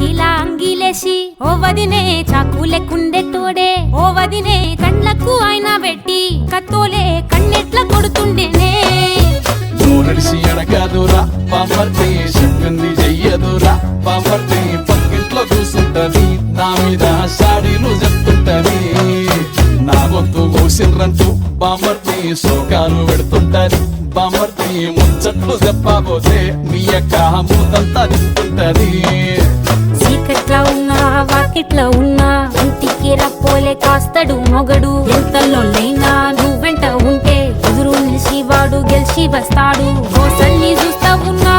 అంగిలా అంగిలేసి ఓ వదినే చాకులెక్కుండే తోడే ఓ వదినే కండ్లకు ఆయన పెట్టి కత్తోలే కన్నెట్ల కొడుతుండేనే నడిసి అడగదురా పాపర్తి చెప్పింది చెయ్యదురా పాపర్తి పక్కింట్లో కూసుంటది నా మీద సాడీలు చెప్తుంటది నా గొంతు కోసిర్రంటూ బామర్తి శోకాలు పెడుతుంటది బామర్తి ముచ్చట్లు చెప్పబోతే మీ యొక్క మూతంతా తింటుంటది చీకట్లా ఉన్నా వాకిట్లా ఉన్నా ఇంటికి రప్పోలే కాస్తడు మొగడు ఎంతలోనైనా నువ్వెంట ఉంటే ఎదురు నిలిచి వాడు గెలిచి వస్తాడు గోసల్ని చూస్తా ఉన్నా